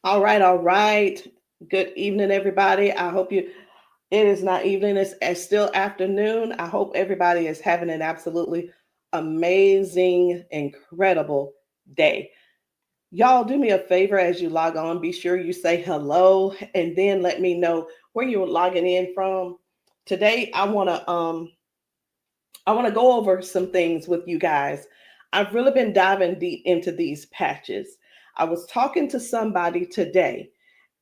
All right, all right. Good evening, everybody. I hope it is not evening, it's still afternoon. I hope everybody is having an absolutely amazing, incredible day. Y'all, do me a favor as you log on. Be sure you say hello and then let me know where you're logging in from. Today, I want to go over some things with you guys. I've really been diving deep into these patches. I was talking to somebody today,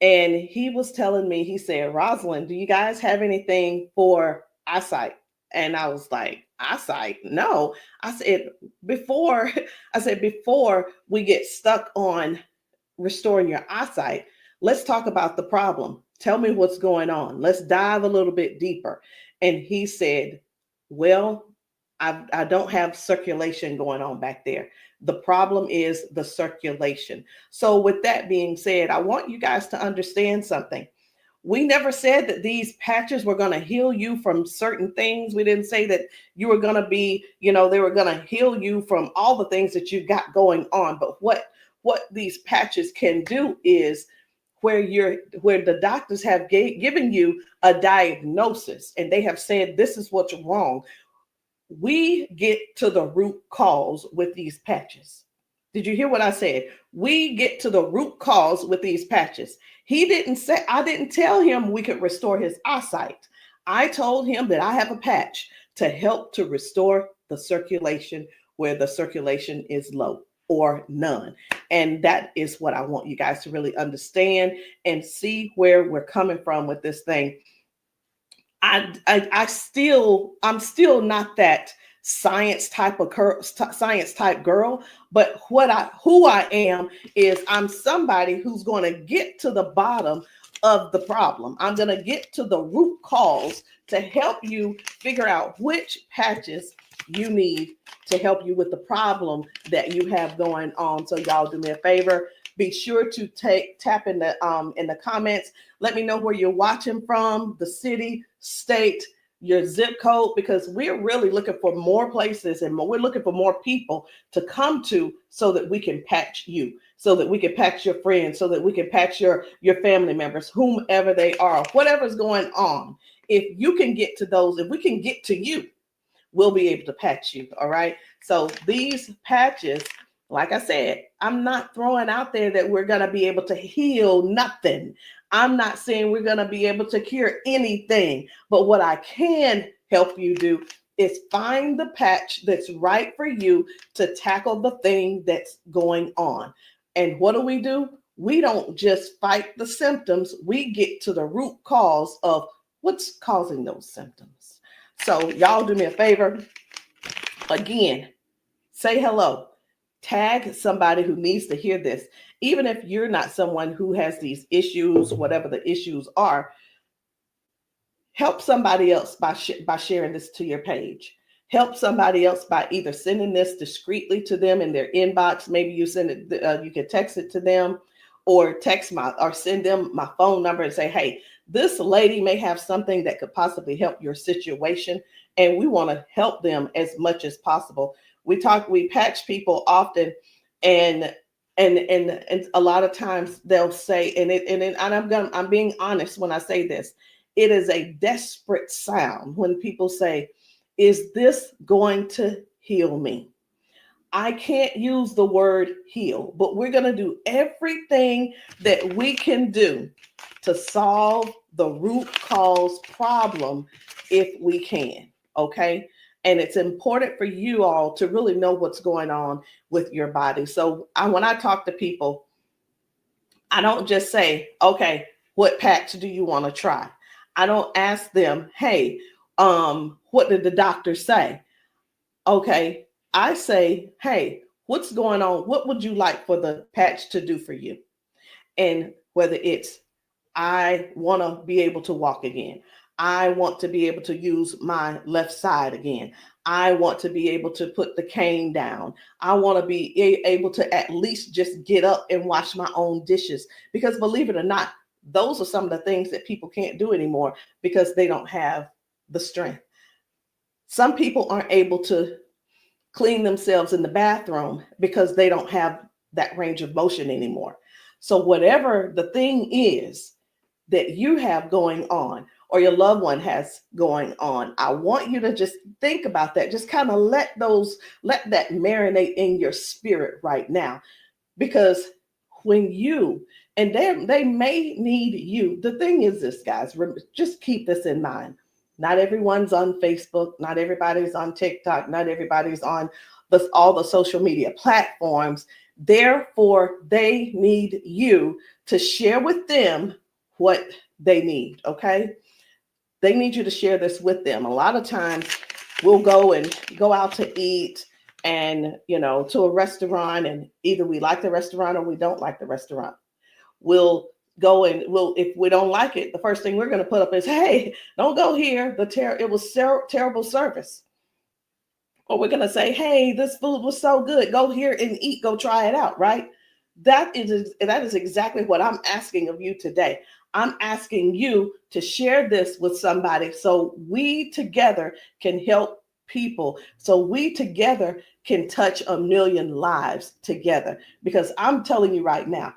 and he was telling me, he said, Rosalind, do you guys have anything for eyesight? And I was like, eyesight? No. I said, before, before we get stuck on restoring your eyesight, let's talk about the problem. Tell me what's going on. Let's dive a little bit deeper. And he said, well, I don't have circulation going on back there. The problem is the circulation. So, with that being said, I want you guys to understand something. We never said that these patches were going to heal you from certain things. We didn't say that you were going to be, they were going to heal you from all the things that you got going on. But what these patches can do is where the doctors have given you a diagnosis and they have said this is what's wrong, we get to the root cause with these patches. Did you hear what I said? We get to the root cause with these patches. He didn't say, I didn't tell him we could restore his eyesight. I told him that I have a patch to help to restore the circulation where the circulation is low or none. And that is what I want you guys to really understand and see where we're coming from with this thing. I'm still not that science type girl, but who I am is I'm somebody who's going to get to the bottom of the problem. I'm going to get to the root cause to help you figure out which patches you need to help you with the problem that you have going on. So y'all do me a favor, be sure to tap in the comments. Let me know where you're watching from, the city, state, your zip code, because we're really looking for more places and we're looking for more people to come to so that we can patch you, so that we can patch your friends, so that we can patch your family members, whomever they are, whatever's going on. If you can get to those, if we can get to you, we'll be able to patch you. All right. So these patches, like I said, I'm not throwing out there that we're going to be able to heal nothing. I'm not saying we're going to be able to cure anything. But what I can help you do is find the patch that's right for you to tackle the thing that's going on. And what do? We don't just fight the symptoms, we get to the root cause of what's causing those symptoms. So, y'all do me a favor. Again, say hello. Tag somebody who needs to hear this. Even if you're not someone who has these issues, whatever the issues are, help somebody else by sharing this to your page. Help somebody else by either sending this discreetly to them in their inbox. Maybe you send it, you can text it to them, or send them my phone number and say, hey, this lady may have something that could possibly help your situation, and we want to help them as much as possible. We patch people often, and a lot of times they'll say, I'm being honest when I say this, it is a desperate sound when people say, is this going to heal me? I can't use the word heal, but we're going to do everything that we can do to solve the root cause problem if we can. Okay. And it's important for you all to really know what's going on with your body. So when I talk to people, I don't just say, okay, what patch do you want to try? I don't ask them, hey, what did the doctor say? Okay, I say, hey, what's going on? What would you like for the patch to do for you? And whether it's, I want to be able to walk again. I want to be able to use my left side again. I want to be able to put the cane down. I want to be able to at least just get up and wash my own dishes. Because believe it or not, those are some of the things that people can't do anymore because they don't have the strength. Some people aren't able to clean themselves in the bathroom because they don't have that range of motion anymore. So whatever the thing is that you have going on or your loved one has going on, I want you to just think about that. Just kind of let that marinate in your spirit right now. Because when you, and they may need you. The thing is this, guys, just keep this in mind. Not everyone's on Facebook, not everybody's on TikTok, not everybody's on all the social media platforms. Therefore, they need you to share with them what they need, okay? They need you to share this with them. A lot of times we'll go out to eat and, to a restaurant, and either we like the restaurant or we don't like the restaurant. We'll go and if we don't like it, the first thing we're going to put up is, hey, don't go here. It was terrible service. Or we're going to say, hey, this food was so good. Go here and eat. Go try it out, right? That is exactly what I'm asking of you today. I'm asking you to share this with somebody so we together can help people, so we together can touch 1 million lives together. Because I'm telling you right now,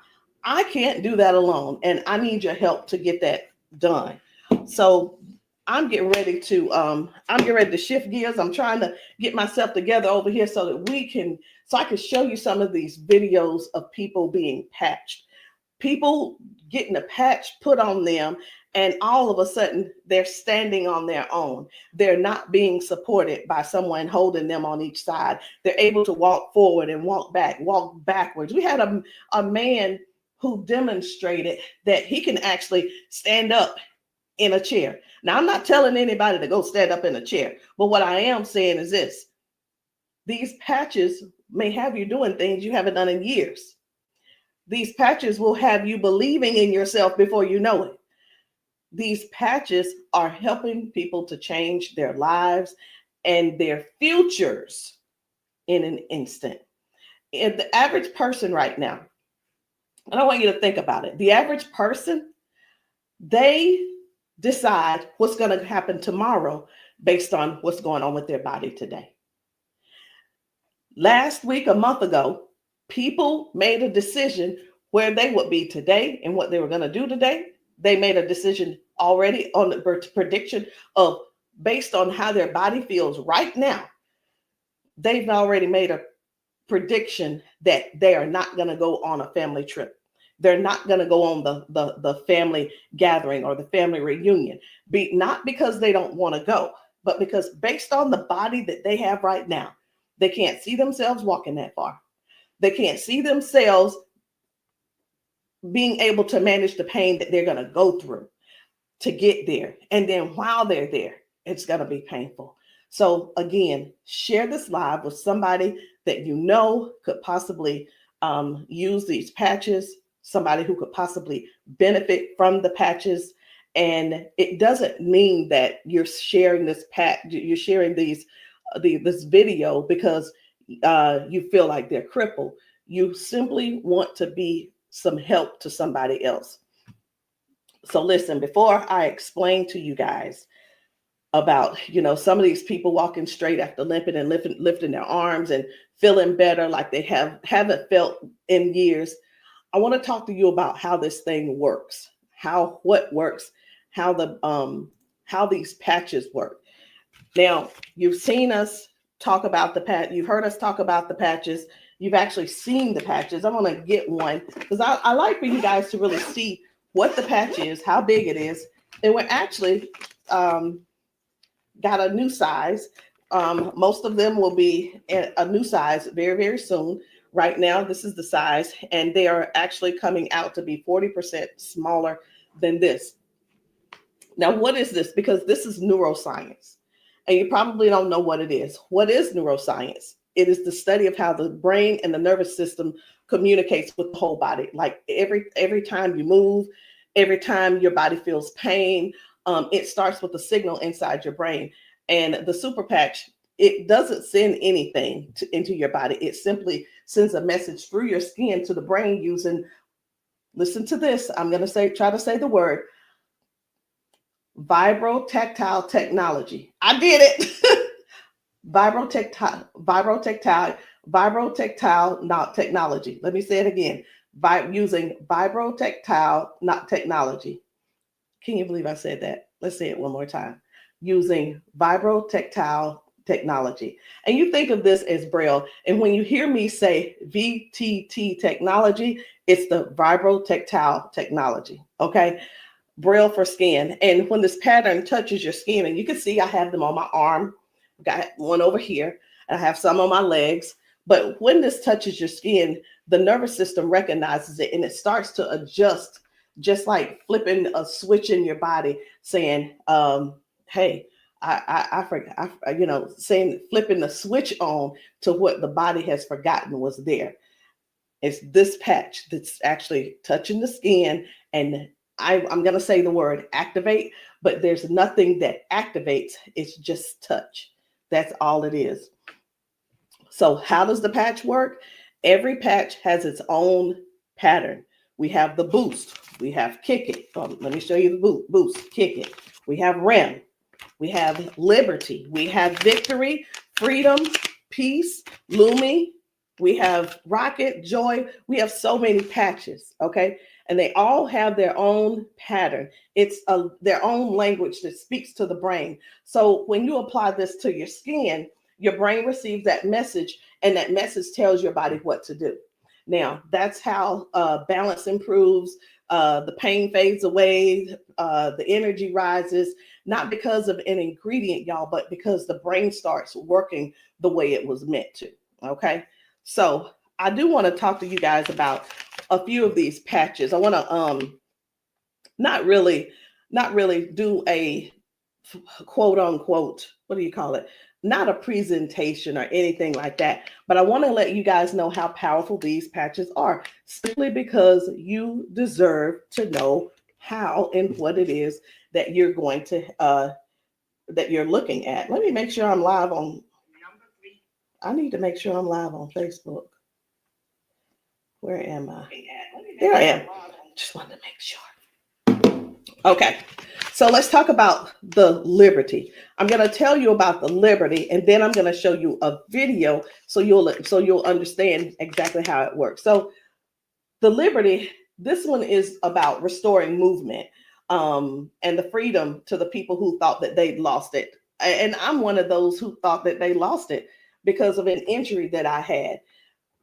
I can't do that alone, and I need your help to get that done. So I'm getting ready to shift gears. I'm trying to get myself together over here so that I can show you some of these videos of people being patched, people getting a patch put on them, and all of a sudden they're standing on their own. They're not being supported by someone holding them on each side. They're able to walk forward and walk backwards. We had a man who demonstrated that he can actually stand up in a chair. Now, I'm not telling anybody to go stand up in a chair, but what I am saying is this: these patches may have you doing things you haven't done in years. These patches will have you believing in yourself before you know it. These patches are helping people to change their lives and their futures in an instant. And the average person right now, and I want you to think about it. The average person, they decide what's going to happen tomorrow based on what's going on with their body today. Last week, a month ago, people made a decision where they would be today and what they were going to do today. They made a decision already on the prediction of based on how their body feels right now. They've already made a prediction that they are not going to go on a family trip. They're not going to go on the family gathering or the family reunion. Not because they don't want to go, but because based on the body that they have right now, they can't see themselves walking that far. They can't see themselves being able to manage the pain that they're going to go through to get there. And then while they're there, it's going to be painful. So again, share this live with somebody that you know could possibly use these patches, somebody who could possibly benefit from the patches. And it doesn't mean that you're sharing this you're sharing this video because you feel like they're crippled. You simply want to be some help to somebody else. So listen, before I explain to you guys about, some of these people walking straight after limping and lifting their arms and feeling better like they haven't felt in years, I want to talk to you about how this thing works, what works, how these patches work. Now, you've seen us talk about you've heard us talk about the patches. You've actually seen the patches. I'm going to get one because I like for you guys to really see what the patch is, how big it is. And we're actually got a new size. Most of them will be a new size very, very soon. Right now, this is the size, and they are actually coming out to be 40% smaller than this. Now, what is this? Because this is neuroscience, and you probably don't know what it is. What is neuroscience? It is the study of how the brain and the nervous system communicates with the whole body. Like every time you move, every time your body feels pain, it starts with a signal inside your brain. And the super patch, it doesn't send anything into your body. It simply sends a message through your skin to the brain using, listen to this, I'm going to try to say the word, vibrotactile technology. I did it. Vibrotactile technology. Let me say it again. by using vibrotactile not technology. Can you believe I said that? Let's say it one more time. Using vibrotactile technology. And you think of this as Braille. And when you hear me say VTT technology, it's the vibrotactile technology. Okay. Braille for skin. And when this pattern touches your skin, and you can see I have them on my arm, got one over here, and I have some on my legs. But when this touches your skin, the nervous system recognizes it and it starts to adjust, just like flipping a switch in your body, saying, hey, I forgot, saying, flipping the switch on to what the body has forgotten was there. It's this patch that's actually touching the skin, and I'm going to say the word activate, but there's nothing that activates. It's just touch. That's all it is. So how does the patch work? Every patch has its own pattern. We have the boost. We have kick it. Let me show you the boost, kick it. We have REM. We have liberty. We have victory, freedom, peace, Lumi. We have rocket, joy. We have so many patches, okay? And they all have their own pattern. It's their own language that speaks to the brain. So when you apply this to your skin, your brain receives that message, and that message tells your body what to do. Now, that's how balance improves, the pain fades away, the energy rises, not because of an ingredient, y'all, but because the brain starts working the way it was meant to, okay? So I do want to talk to you guys about a few of these patches. I want to not really do a quote unquote, what do you call it? Not a presentation or anything like that, but I want to let you guys know how powerful these patches are, simply because you deserve to know how and what it is that you're going to that you're looking at. Let me make sure I'm live on. I need to make sure I'm live on Facebook. Where am I? There I am. Just wanted to make sure. Okay. So let's talk about the liberty. I'm going to tell you about the liberty, and then I'm going to show you a video so you'll understand exactly how it works. So the liberty, this one is about restoring movement and the freedom to the people who thought that they'd lost it. And I'm one of those who thought that they lost it because of an injury that I had.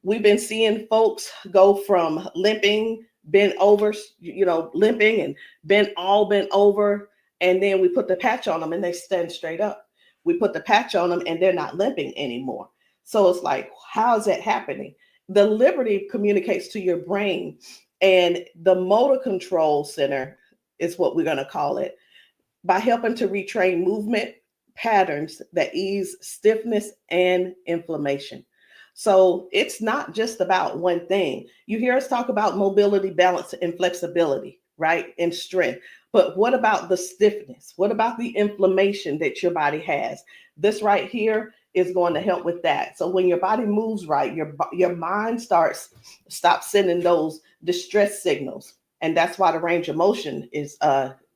We've been seeing folks go from limping, bent over, limping and bent over. And then we put the patch on them and they stand straight up. We put the patch on them and they're not limping anymore. So it's like, how is that happening? The liberty communicates to your brain, and the motor control center is what we're going to call it, by helping to retrain movement patterns that ease stiffness and inflammation. So it's not just about one thing. You hear us talk about mobility, balance, and flexibility, right? And strength. But what about the stiffness? What about the inflammation that your body has? This right here is going to help with that. So when your body moves right, your mind stops sending those distress signals. And that's why the range of motion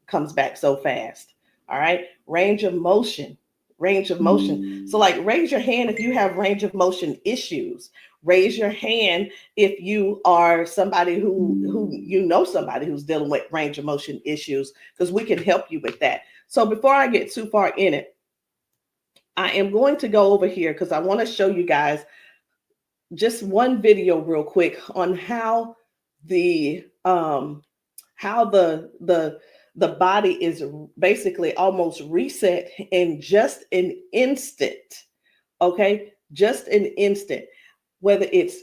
comes back so fast. All right. Range of motion. So like, raise your hand if you have range of motion issues. Raise your hand if you are somebody who somebody who's dealing with range of motion issues, because we can help you with that. So before I get too far in it, I am going to go over here because I want to show you guys just one video real quick on how the body is basically almost reset in just an instant. Okay, just an instant. Whether it's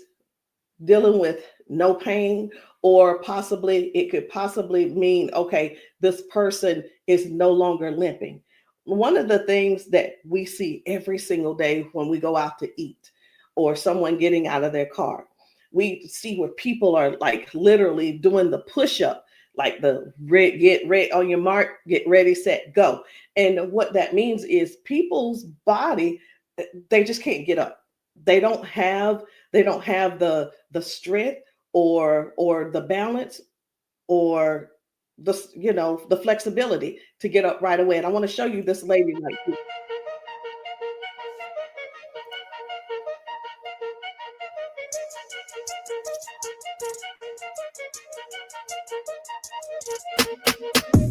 dealing with no pain, or it could possibly mean, okay, this person is no longer limping. One of the things that we see every single day when we go out to eat, or someone getting out of their car, we see where people are like literally doing the push-up, like the get ready on your mark, get ready, set, go. And what that means is people's body, they just can't get up. They don't have the strength or the balance or the flexibility to get up right away. And I want to show you this lady right here.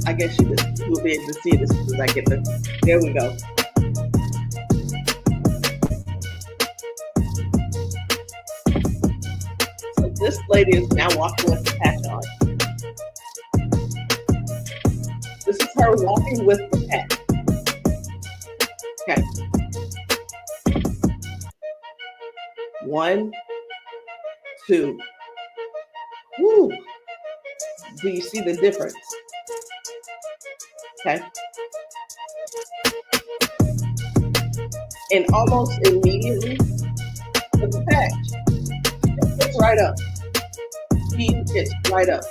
I guess you will be able to see it as soon as I get the. There we go. So this lady is now walking with the patch on. This is her walking with the patch. Okay. 1, 2. Woo. Do you see the difference? Okay. And almost immediately, with the patch, it gets right up. He gets right up.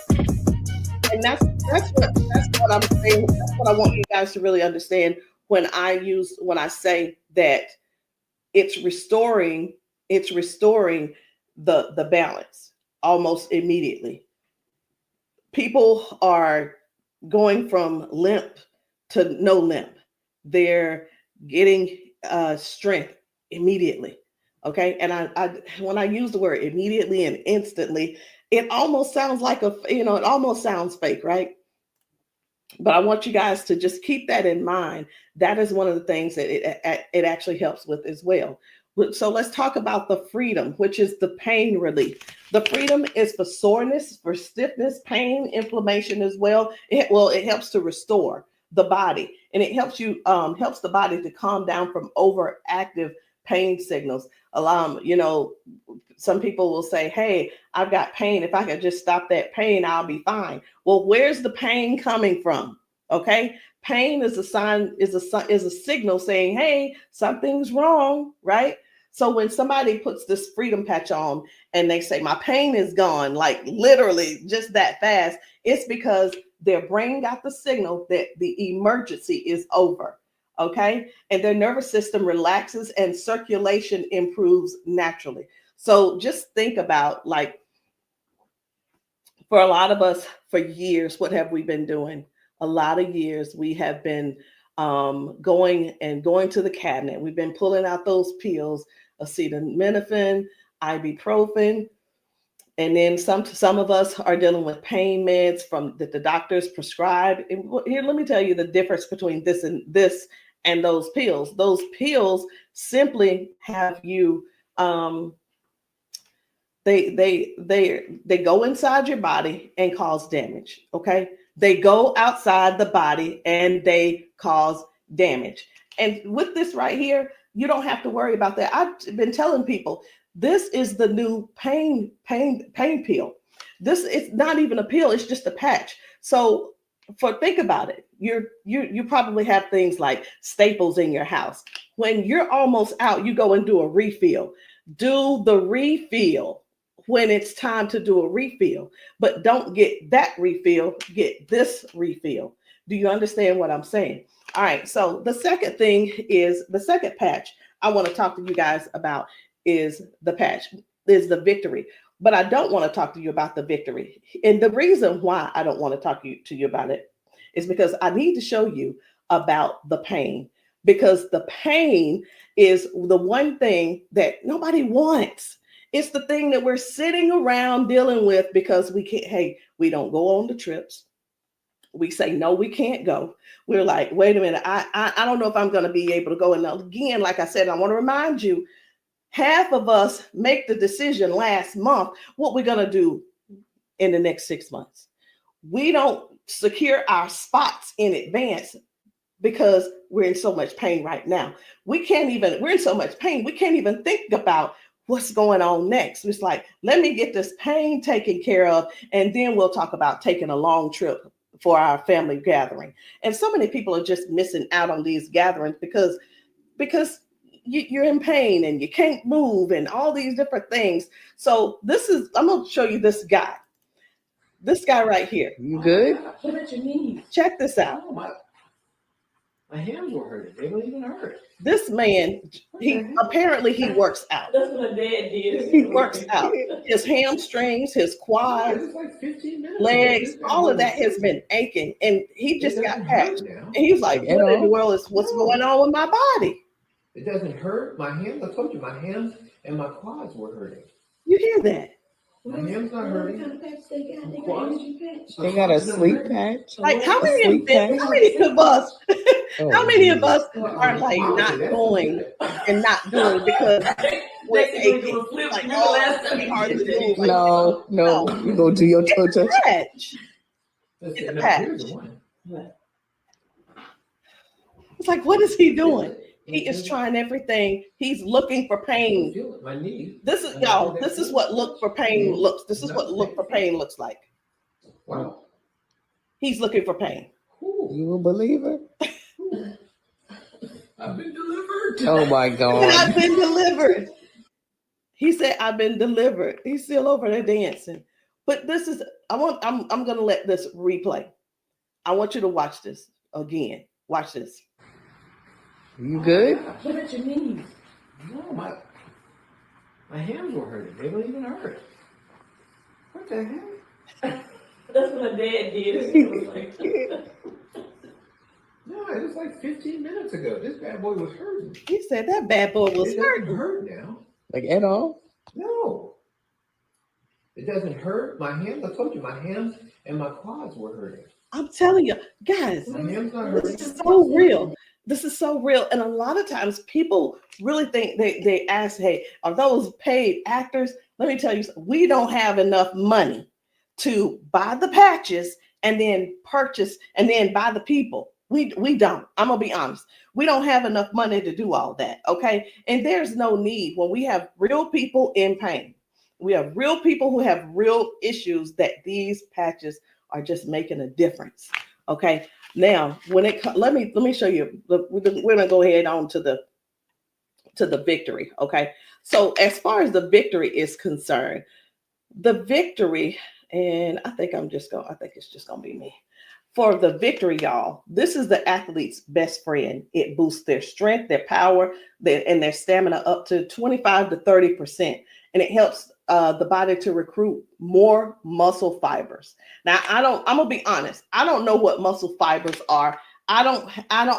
And that's what I'm saying. That's what I want you guys to really understand when I say that it's restoring the balance almost immediately. People are going from limp to no limp. They're getting strength immediately. Okay. And I when I use the word immediately and instantly, it almost sounds like it almost sounds fake, right? But I want you guys to just keep that in mind. That is one of the things that it actually helps with as well. So let's talk about the freedom, which is the pain relief. The freedom is for soreness, for stiffness, pain, inflammation as well. It helps to restore the body, and it helps the body to calm down from overactive pain signals. Some people will say, "Hey, I've got pain. If I could just stop that pain, I'll be fine." Well, where's the pain coming from? Okay, pain is a sign, is a signal saying, "Hey, something's wrong," right? So when somebody puts this freedom patch on and they say, "My pain is gone," like literally just that fast, it's because their brain got the signal that the emergency is over. Okay, and their nervous system relaxes and circulation improves naturally. So just think about, like, for a lot of us, for years, what have we been doing? A lot of years we have been going to the cabinet. We've been pulling out those pills, acetaminophen, ibuprofen, and then some of us are dealing with pain meds that the doctors prescribe. And here, let me tell you the difference between this and those pills. Those pills simply have you they go inside your body and cause damage. Okay, they go outside the body and they cause damage. And with this right here, you don't have to worry about that. I've been telling people this is the new pain pill. This is not even a pill; it's just a patch. So, think about it. You probably have things like staples in your house. When you're almost out, you go and do a refill. Do the refill when it's time to do a refill, but don't get that refill, get this refill. Do you understand what I'm saying? All right, so the second patch I want to talk to you guys about is the victory. But I don't want to talk to you about the victory. And the reason why I don't want to talk to you about it is because I need to show you about the pain, because the pain is the one thing that nobody wants. It's the thing that we're sitting around dealing with because we don't go on the trips. We say, no, we can't go. We're like, wait a minute, I don't know if I'm going to be able to go. And again, like I said, I want to remind you, half of us make the decision last month what we're going to do in the next 6 months. We don't secure our spots in advance because we're in so much pain right now. We're in so much pain, we can't even think about what's going on next. It's like, let me get this pain taken care of, and then we'll talk about taking a long trip for our family gathering. And so many people are just missing out on these gatherings because you're in pain and you can't move and all these different things. So I'm going to show you this guy right here. You good? What about your knees? Check this out. Oh, my hands were hurting. They don't even hurt. This man, he works out. That's what my dad did. He works out. His hamstrings, his quads, like 15 minutes legs, all of that has been aching, and he just got patched. And he was like, "What in the world is what's going on with my body?" It doesn't hurt. My hands, I told you, my hands and my quads were hurting. You hear that? My hand's not hurting. What kind of patch they got? They got Quads? energy patch. They got a sleep patch. Like how A many sleep patch. how many of us Oh, how many of us Well, are like not that's going good. and not doing because we're aching? Like, oh, it's gonna be hard to move. Like, No, you go do your toe touch. patch. Let's It's see, a no, patch. here's the one. It's like, what is he doing? He is trying everything. He's looking for pain. Feel it, my knee. This is y'all. This is what look for pain looks. This is what look for pain looks like. Wow. He's looking for pain. You a believer? I've been delivered. Oh my And God. I've been delivered. He said, "I've been delivered." He's still over there dancing. But this is. I'm gonna let this replay. I want you to watch this again. Watch this. You good? What about your knees? No, my hands were hurting. They don't even hurt. What the heck? That's what my dad did. It was like, No, it was like 15 minutes ago. This bad boy was hurting. He said that bad boy was It hurt. doesn't hurt now. Like at all? No. It doesn't hurt. My hands, I told you, my hands and my quads were hurting. I'm telling you, guys. My hands not This hurting. is so real. This is so real. And a lot of times people really think they ask, hey, are those paid actors? Let me tell you, we don't have enough money to buy the patches and then purchase and then buy the people. We don't. I'm gonna be honest. We don't have enough money to do all that. Okay. And there's no need when we have real people in pain. We have real people who have real issues that these patches are just making a difference. Okay. Now, when it let me show you. We're gonna go ahead on to the victory. Okay. So as far as the victory is concerned, the victory, and I think it's just gonna be me. For the victory, y'all, this is the athlete's best friend. It boosts their strength, their power, and their stamina up to 25 to 30%. And it helps the body to recruit more muscle fibers. Now, I'm gonna be honest. I don't know what muscle fibers are. I don't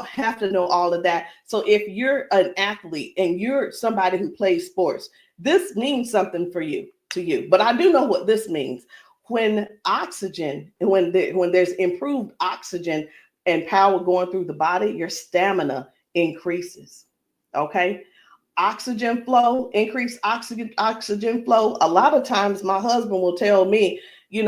have to know all of that. So if you're an athlete and you're somebody who plays sports, this means something to you. But I do know what this means. When oxygen, when there's improved oxygen and power going through the body, your stamina increases. Okay. Oxygen flow, increased oxygen flow. A lot of times my husband will tell me, you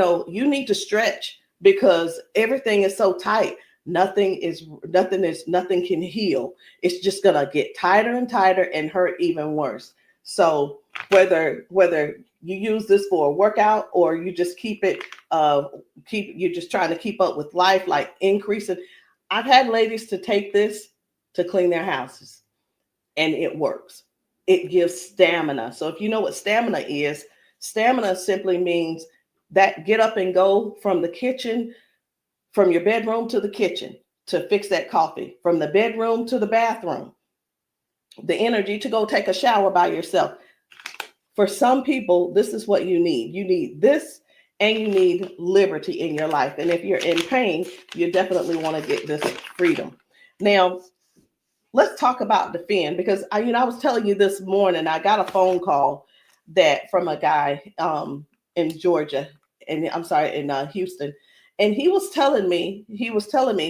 need to stretch because everything is so tight. Nothing can heal. It's just gonna get tighter and tighter and hurt even worse. So whether you use this for a workout or you just you're just trying to keep up with life, like increasing. I've had ladies to take this to clean their houses and it works. It gives stamina. So if you know what stamina simply means that get up and go from the kitchen, from your bedroom to the kitchen to fix that coffee, from the bedroom to the bathroom, the energy to go take a shower by yourself. For some people, this is what you need. You need this and you need liberty in your life. And if you're in pain, you definitely want to get this freedom. Now, let's talk about Defend, because I was telling you this morning, I got a phone call from a guy in Georgia, and I'm sorry, in Houston. And he was telling me,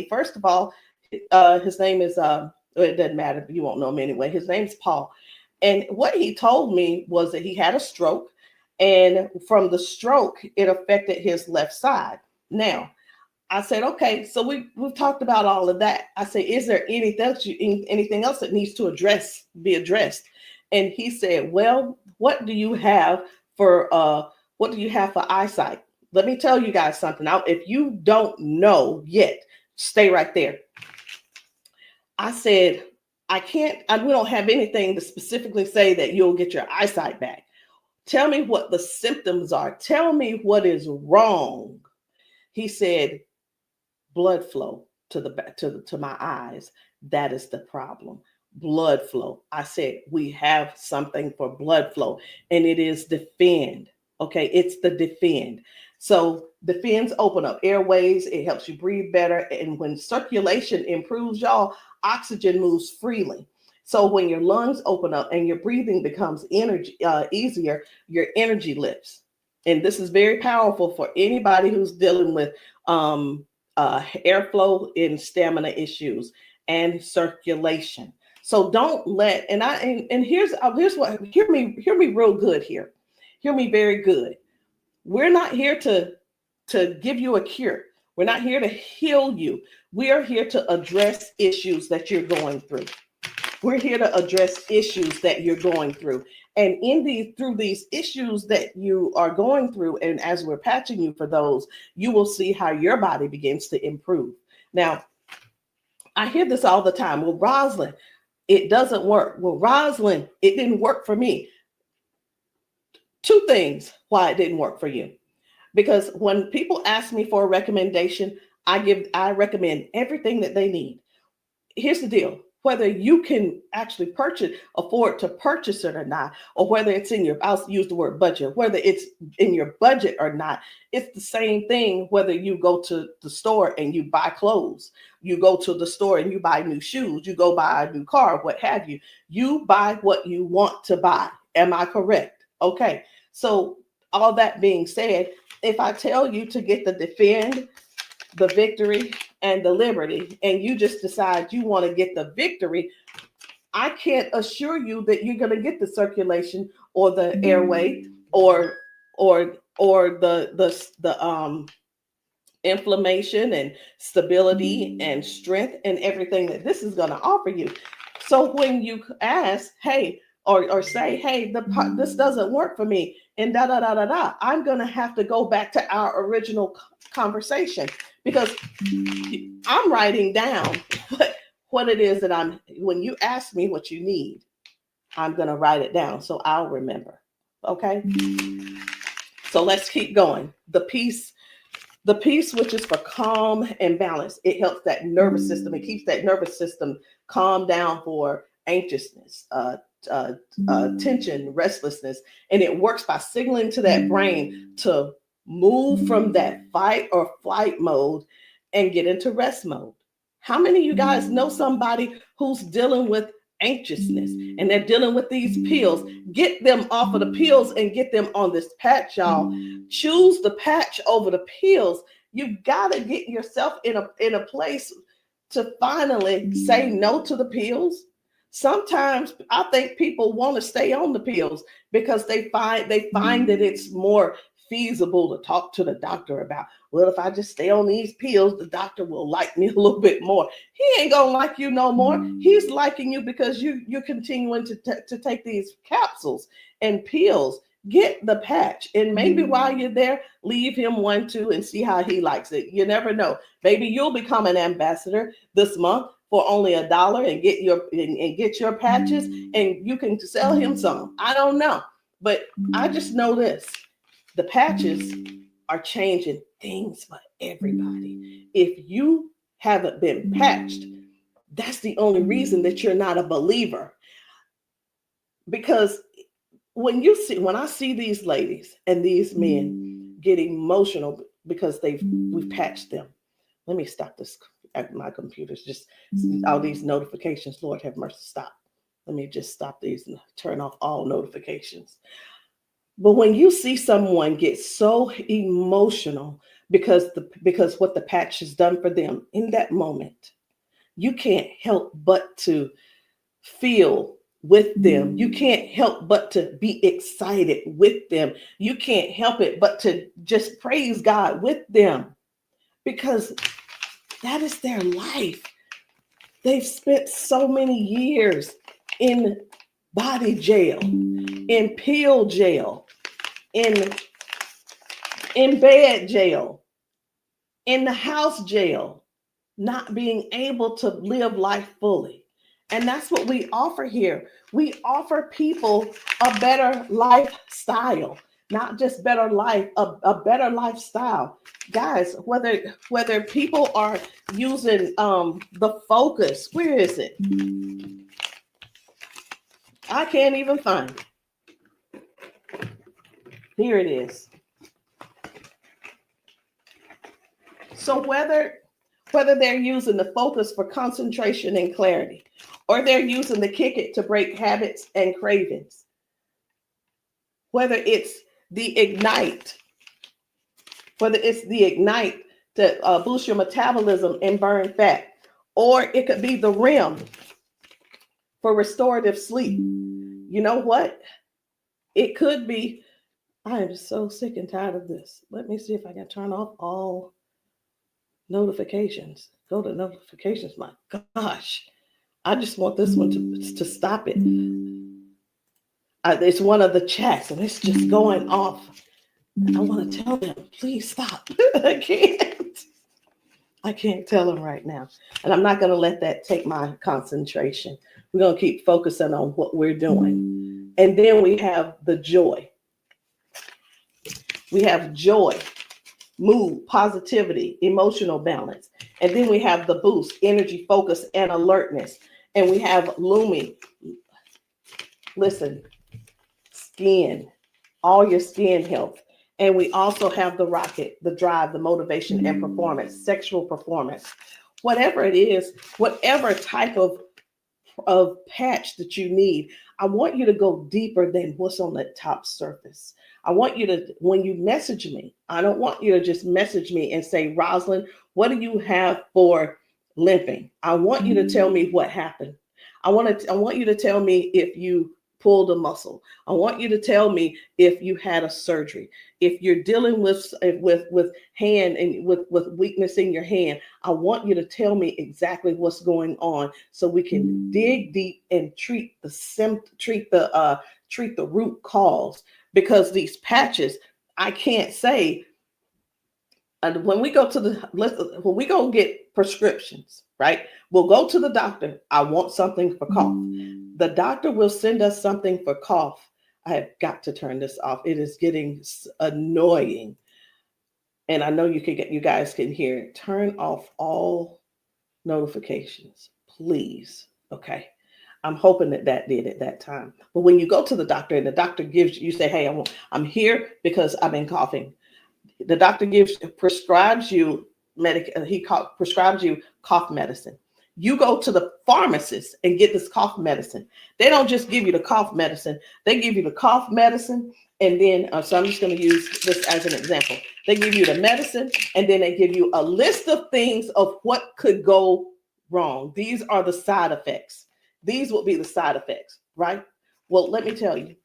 first of all, his name is, it doesn't matter, you won't know him anyway. His name's Paul. And what he told me was that he had a stroke, and from the stroke, it affected his left side. Now, I said, okay, so we've talked about all of that. I said, is there anything else that needs to be addressed? And he said, well, what do you have for eyesight? Let me tell you guys something. Now, if you don't know yet, stay right there. I said, we don't have anything to specifically say that you'll get your eyesight back. Tell me what the symptoms are. Tell me what is wrong. He said, blood flow to my eyes. That is the problem. Blood flow. I said, we have something for blood flow, and it is Defend. Okay, it's the Defend. So Defends open up airways. It helps you breathe better. And when circulation improves, y'all, oxygen moves freely. So when your lungs open up and your breathing becomes easier, your energy lifts. and this is very powerful for anybody who's dealing with airflow and stamina issues and circulation. So don't let, and here's what, hear me real good here. Hear me very good. We're not here to give you a cure. We're not here to heal you. We are here to address issues that you're going through. We're here to address issues that you're going through. And through these issues that you are going through, and as we're patching you for those, you will see how your body begins to improve. Now, I hear this all the time. Well, Rosalind, it doesn't work. Well, Rosalind, it didn't work for me. Two things why it didn't work for you. Because when people ask me for a recommendation, I recommend everything that they need. Here's the deal. Whether you can actually afford to purchase it or not, or whether it's I'll use the word budget, whether it's in your budget or not, it's the same thing whether you go to the store and you buy clothes, you go to the store and you buy new shoes, you go buy a new car, what have you. You buy what you want to buy. Am I correct? Okay. So all that being said, if I tell you to get the Defend, the Victory, and the Liberty, and you just decide you want to get the Victory, I can't assure you that you're going to get the circulation or the airway or the inflammation and stability and strength and everything that this is going to offer you. So when you ask, hey, or say, hey, this doesn't work for me, and I'm going to have to go back to our original conversation, because I'm writing down what it is that when you ask me what you need, I'm going to write it down so I'll remember. Okay. So let's keep going. The peace, which is for calm and balance. It helps that nervous system. It keeps that nervous system calm down for anxiousness, tension, restlessness. And it works by signaling to that brain to move from that fight or flight mode and get into rest mode. How many of you guys know somebody who's dealing with anxiousness and they're dealing with these pills? Get them off of the pills and get them on this patch, y'all. Choose the patch over the pills. You got to get yourself in a place to finally say no to the pills. Sometimes I think people want to stay on the pills because they find that it's more feasible to talk to the doctor about, well, if I just stay on these pills, the doctor will like me a little bit more. He ain't gonna like you no more. He's liking you because you're continuing to take these capsules and pills. Get the patch, and maybe while you're there, leave him one too and see how he likes it. You never know. Maybe you'll become an ambassador this month for only $1 and get your patches, and you can sell him some. I don't know, but I just know this. The patches are changing things for everybody. If you haven't been patched, that's the only reason that you're not a believer. Because when I see these ladies and these men get emotional because we've patched them. Let me stop this. My computer's just all these notifications. Lord have mercy, stop. Let me just stop these and turn off all notifications. But when you see someone get so emotional because what the patch has done for them in that moment, you can't help but to feel with them. You can't help but to be excited with them. You can't help it but to just praise God with them, because that is their life. They've spent so many years in body jail, in pill jail, in bed jail, in the house jail, not being able to live life fully. And that's what we offer here. We offer people a better lifestyle, not just better life, a better lifestyle. Guys, whether people are using the Focus, where is it? I can't even find it. Here it is. So whether they're using the Focus for concentration and clarity, or they're using the Kick It to break habits and cravings, whether it's the Ignite. It's the Ignite to boost your metabolism and burn fat. Or it could be the REM for restorative sleep. You know what? It could be, I am so sick and tired of this. Let me see if I can turn off all notifications. Go to notifications. My gosh. I just want this one to stop it. It's one of the chats and it's just going off. I want to tell them, please stop. I can't tell them right now. And I'm not going to let that take my concentration. We're going to keep focusing on what we're doing. And then we have the joy. We have joy, mood, positivity, emotional balance. And then we have the boost, energy, focus, and alertness. And we have Lumi. Listen, skin, all your skin health. And we also have the rocket, the drive, the motivation and performance, sexual performance. Whatever it is, whatever type of patch that you need, I want you to go deeper than what's on the top surface. I want you to, when you message me, I don't want you to just message me and say, Rosalind, what do you have for limping? I want you to tell me what happened. I want you to tell me if you pulled a muscle. I want you to tell me if you had a surgery. If you're dealing with hand and with weakness in your hand, I want you to tell me exactly what's going on so we can dig deep and treat the root cause. Because these patches, I can't say. And when we go get prescriptions, right? We'll go to the doctor. I want something for cough. The doctor will send us something for cough. I have got to turn this off. It is getting annoying. And I know you guys can hear it. Turn off all notifications, please. Okay. I'm hoping that did at that time. But when you go to the doctor and the doctor gives you say, hey, I'm here because I've been coughing. The doctor prescribes you prescribes you cough medicine. You go to the pharmacist and get this cough medicine. They don't just give you the cough medicine. They give you the cough medicine. And then, so I'm just going to use this as an example. They give you the medicine and then they give you a list of things of what could go wrong. These are the side effects. These will be the side effects, right? Well, let me tell you,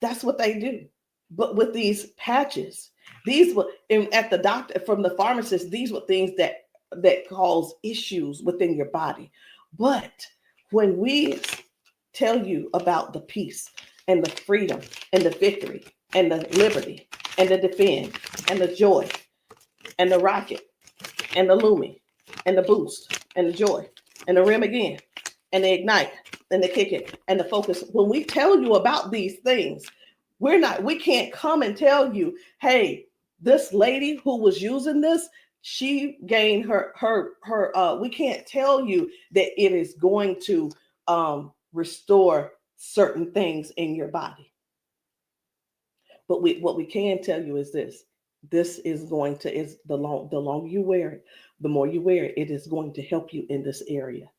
that's what they do. But with these patches, these were at the doctor, from the pharmacist, these were things that cause issues within your body. But when we tell you about the peace and the freedom and the victory and the liberty and the defend and the joy and the rocket and the Lumi and the boost and the joy and the REM again and the ignite and the kick it and the focus, when we tell you about these things, we can't come and tell you, hey, this lady who was using this, she gained we can't tell you that it is going to restore certain things in your body. But what we can tell you is this is going to, the longer you wear it, the more you wear it, it is going to help you in this area.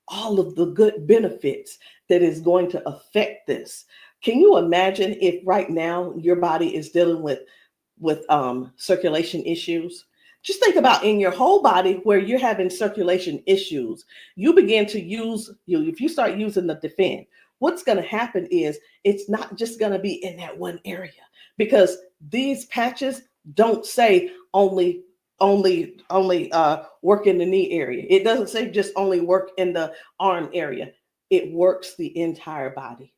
All of the good benefits that is going to affect this. Can you imagine if right now your body is dealing with circulation issues? Just think about in your whole body where you're having circulation issues. You begin to if you start using the defend, what's going to happen is it's not just going to be in that one area, because these patches don't say only work in the knee area. It doesn't say just only work in the arm area. It works the entire body.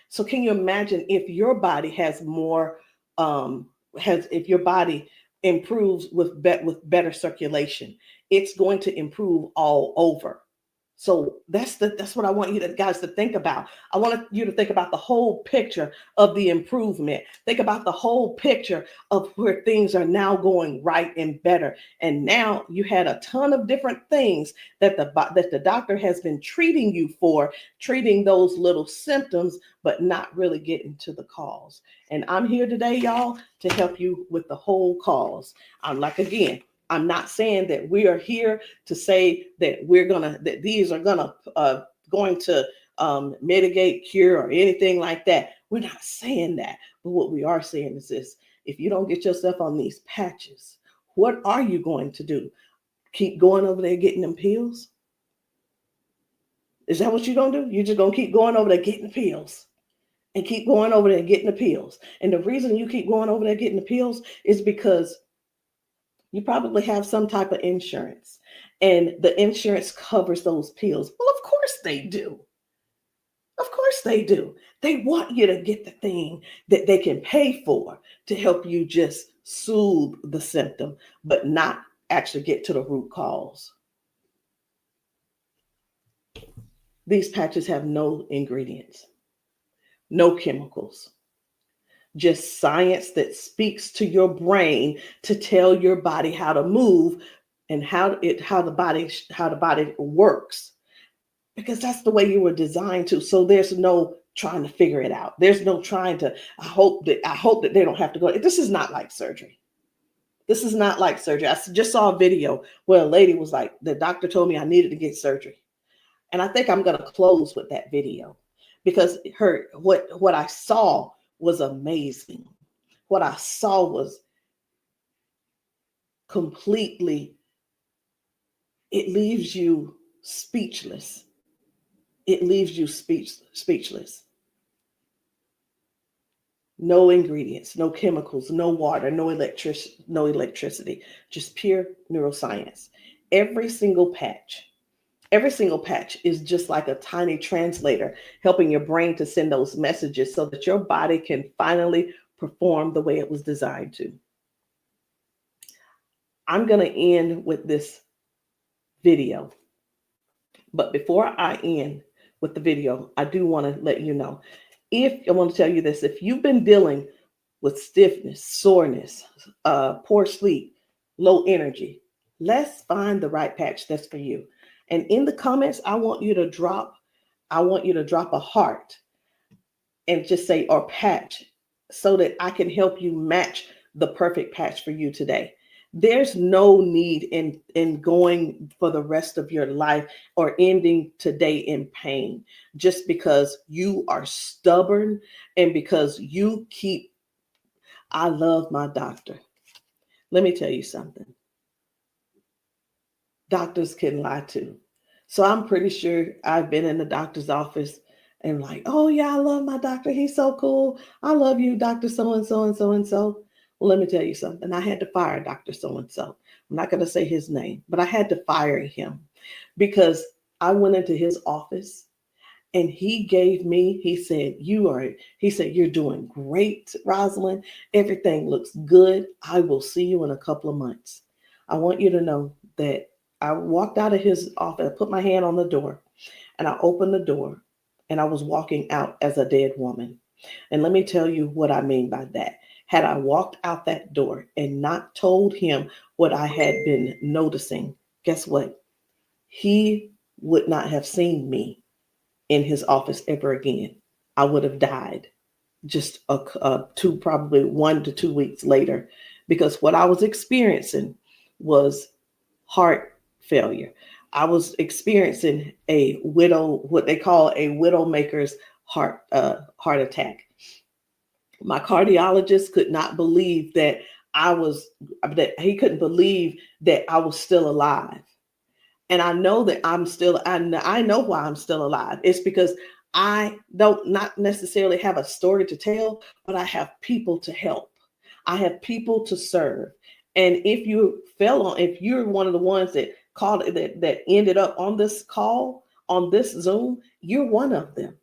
So can you imagine if your body has more, if your body improves with better circulation, it's going to improve all over. So that's what I want you guys to think about. I want you to think about the whole picture of the improvement. Think about the whole picture of where things are now going right and better. And now you had a ton of different things that the doctor has been treating you for, treating those little symptoms, but not really getting to the cause. And I'm here today, y'all, to help you with the whole cause. I'm not saying that we are here to say that these are going to mitigate, cure, or anything like that. We're not saying that. But what we are saying is this: if you don't get yourself on these patches, what are you going to do? Keep going over there getting them pills? Is that what you're going to do? You're just going to keep going over there getting pills and keep going over there getting the pills. And the reason you keep going over there getting the pills is because you probably have some type of insurance, and the insurance covers those pills. Well, of course they do. Of course they do. They want you to get the thing that they can pay for to help you just soothe the symptom, but not actually get to the root cause. These patches have no ingredients, no chemicals, just science that speaks to your brain to tell your body how to move and how the body works, because that's the way you were designed to. So there's no trying to figure it out. There's no trying to, I hope that they don't have to go. This is not like surgery. This is not like surgery. I just saw a video where a lady was like, the doctor told me I needed to get surgery. And I think I'm going to close with that video, because what I saw was amazing. What I saw was completely, it leaves you speechless. It leaves you speechless. No ingredients, no chemicals, no water, no electricity, just pure neuroscience. Every single patch is just like a tiny translator, helping your brain to send those messages so that your body can finally perform the way it was designed to. I'm going to end with this video. But before I end with the video, I do want to let you know, I want to tell you this: if you've been dealing with stiffness, soreness, poor sleep, low energy, let's find the right patch that's for you. And in the comments, I want you to drop a heart and just say, or patch, so that I can help you match the perfect patch for you today. There's no need in going for the rest of your life or ending today in pain just because you are stubborn and because you keep, I love my doctor. Let me tell you something. Doctors can lie too. So I'm pretty sure I've been in the doctor's office and like, oh yeah, I love my doctor. He's so cool. I love you, Dr. So-and-so and so-and-so. Well, let me tell you something. I had to fire Dr. So-and-so. I'm not going to say his name, but I had to fire him because I went into his office and he said, you're doing great, Rosalind. Everything looks good. I will see you in a couple of months. I want you to know that I walked out of his office, I put my hand on the door and I opened the door and I was walking out as a dead woman. And let me tell you what I mean by that. Had I walked out that door and not told him what I had been noticing, guess what? He would not have seen me in his office ever again. I would have died just probably 1 to 2 weeks later, because what I was experiencing was heart failure. I was experiencing what they call a widowmaker's heart attack. My cardiologist could not believe that he couldn't believe that I was still alive. And I know that I know why I'm still alive. It's because I don't not necessarily have a story to tell, but I have people to help. I have people to serve. And if you're one of the ones that called that ended up on this call, on this Zoom, you're one of them.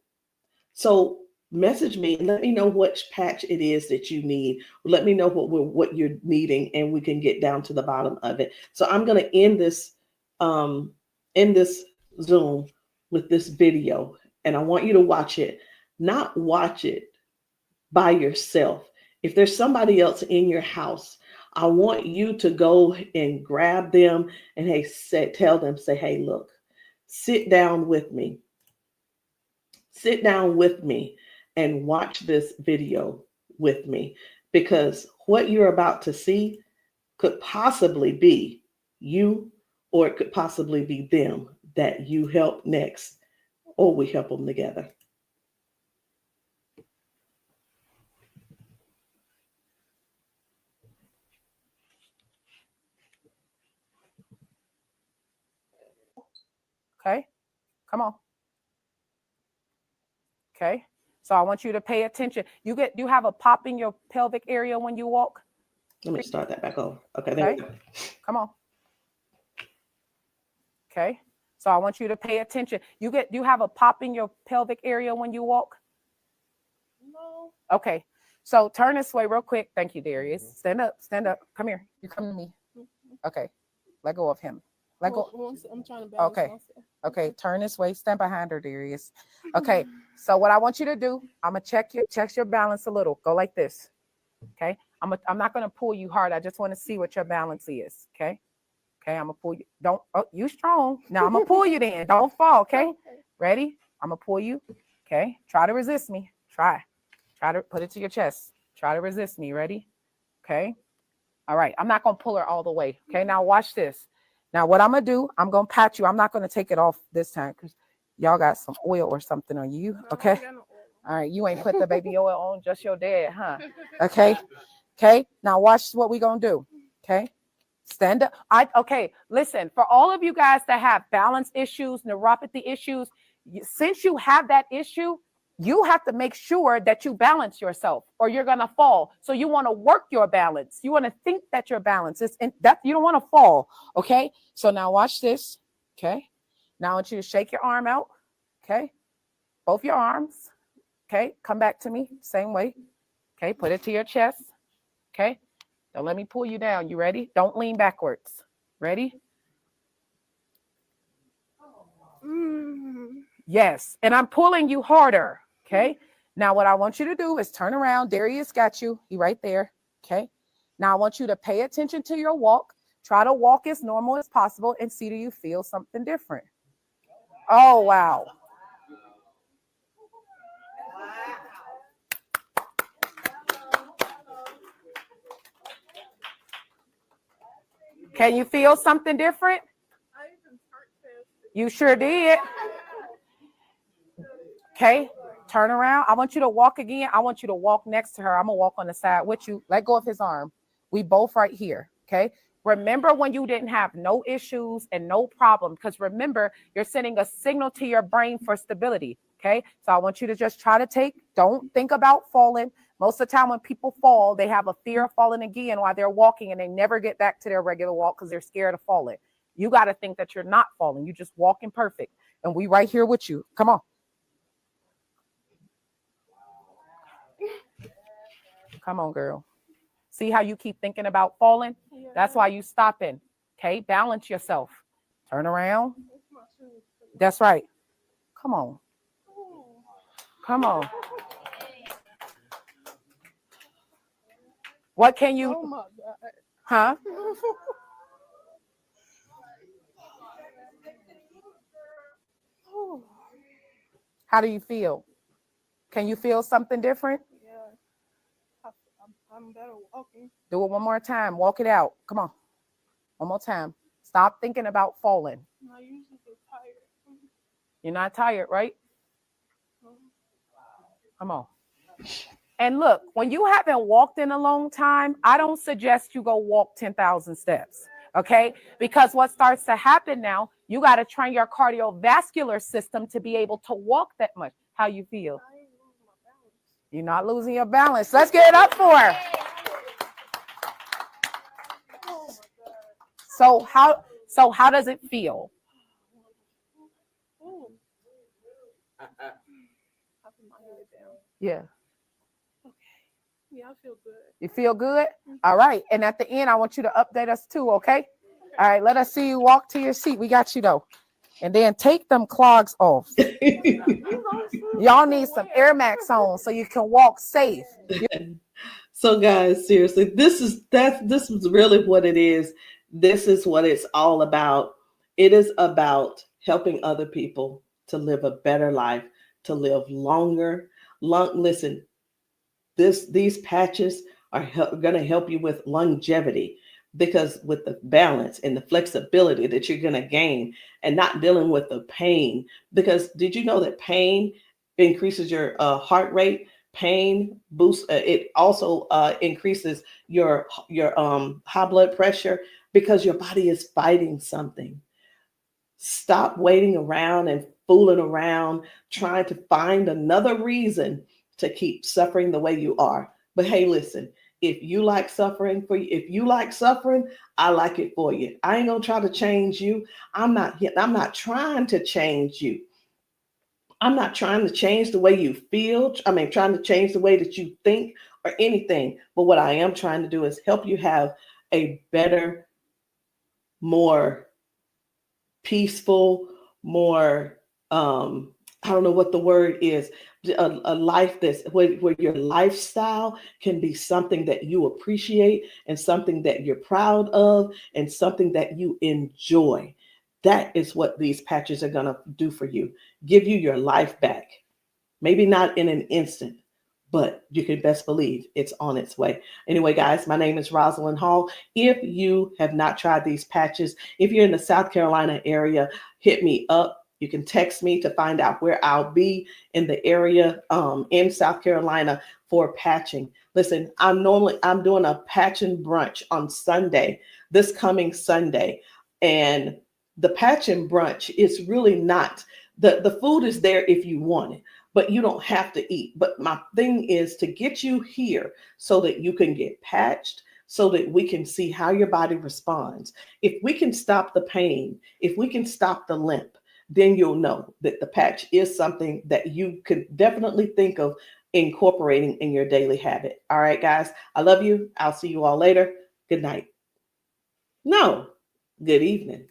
So message me and let me know which patch it is that you need. Let me know what you're needing, and we can get down to the bottom of it. So I'm going to end this Zoom with this video, and I want you to watch it. Not watch it by yourself. If there's somebody else in your house, I want you to go and grab them and tell them, hey, look, sit down with me. Sit down with me and watch this video with me, because what you're about to see could possibly be you, or it could possibly be them that you help next, or we help them together. Okay, come on. Okay, so I want you to pay attention. You have a pop in your pelvic area when you walk. Let me start that back over. Okay, there we go. Come on. Okay, so I want you to pay attention. You have a pop in your pelvic area when you walk. No. Okay, so turn this way real quick. Thank you, Darius. Stand up. Come here. You come to me. Okay, let go of him. Let go. I'm trying to balance Okay. myself. Okay, turn this way. Stand behind her, Darius. Okay, so what I want you to do, I'm gonna check your balance a little. Go like this. Okay, I'm not gonna pull you hard. I just want to see what your balance is. Okay, I'm gonna pull you. You strong. Now I'm gonna pull you. Then don't fall. Okay, ready? I'm gonna pull you. Okay, try to resist me. Try to put it to your chest. Try to resist me. Ready? Okay. All right. I'm not gonna pull her all the way. Okay. Now watch this. Now, what I'm going to do, I'm going to pat you. I'm not going to take it off this time because y'all got some oil or something on you. Okay. All right. You ain't put the baby oil on, just your dad, huh? Okay. Okay. Now, watch what we going to do. Okay. Stand up. Okay. Listen, for all of you guys that have balance issues, neuropathy issues, since you have that issue, you have to make sure that you balance yourself or you're going to fall. So you want to work your balance. You want to think that your balance is that you don't want to fall. Okay. So now watch this. Okay. Now I want you to shake your arm out. Okay. Both your arms. Okay. Come back to me. Same way. Okay. Put it to your chest. Okay. Don't let me pull you down. You ready? Don't lean backwards. Ready? Yes. And I'm pulling you harder. Okay. Now what I want you to do is turn around. Darius got you. He right there. Okay. Now I want you to pay attention to your walk. Try to walk as normal as possible and see, do you feel something different? Oh, wow. Can you feel something different? You sure did. Okay. Turn around. I want you to walk again. I want you to walk next to her. I'm going to walk on the side with you. Let go of his arm. We both right here. Okay. Remember when you didn't have no issues and no problem, because remember, you're sending a signal to your brain for stability. Okay. So I want you to just try to don't think about falling. Most of the time when people fall, they have a fear of falling again while they're walking and they never get back to their regular walk because they're scared of falling. You got to think that you're not falling. You just walking perfect. And we right here with you. Come on. Come on, girl. See how you keep thinking about falling? Yeah. That's why you stopping. Okay, balance yourself. Turn around. That's right. Come on. Come on. What can you? Oh my God. Huh? How do you feel? Can you feel something different? I'm better walking. Do it one more time. Walk it out. Come on. One more time. Stop thinking about falling. I usually get tired. You're not tired, right? Come on. And look, when you haven't walked in a long time, I don't suggest you go walk 10,000 steps. Okay? Because what starts to happen now, you got to train your cardiovascular system to be able to walk that much. How you feel? You're not losing your balance. Let's get it up for her. So how does it feel? Yeah. Okay. Yeah, I feel good. You feel good? All right. And at the end, I want you to update us too, okay? All right, let us see you walk to your seat. We got you though. And then take them clogs off. Y'all need some Air Max on so you can walk safe. So guys, seriously, this is really what it is. This is what it's all about. It is about helping other people to live a better life, to live longer. Listen, these patches are going to help you with longevity, because with the balance and the flexibility that you're going to gain and not dealing with the pain. Because did you know that pain increases your heart rate? Pain boosts. It also increases your high blood pressure because your body is fighting something. Stop waiting around and fooling around, trying to find another reason to keep suffering the way you are. But hey, listen, if you like suffering if you like suffering, I like it for you. I ain't gonna try to change you. I'm not trying to change you. I'm not trying to change the way you feel. Trying to change the way that you think or anything. But what I am trying to do is help you have a better, more peaceful, more, I don't know what the word is, a life that's where your lifestyle can be something that you appreciate and something that you're proud of and something that you enjoy. That is what these patches are going to do for you. Give you your life back. Maybe not in an instant, but you can best believe it's on its way. Anyway, guys, my name is Rosalind Hall. If you have not tried these patches, if you're in the South Carolina area, hit me up. You can text me to find out where I'll be in the area in South Carolina for patching. Listen, I'm doing a patching brunch on Sunday, this coming Sunday. And the patching brunch is really not, the food is there if you want it, but you don't have to eat. But my thing is to get you here so that you can get patched, so that we can see how your body responds. If we can stop the pain, if we can stop the limp, then you'll know that the patch is something that you could definitely think of incorporating in your daily habit. All right, guys, I love you. I'll see you all later. Good night. No, good evening.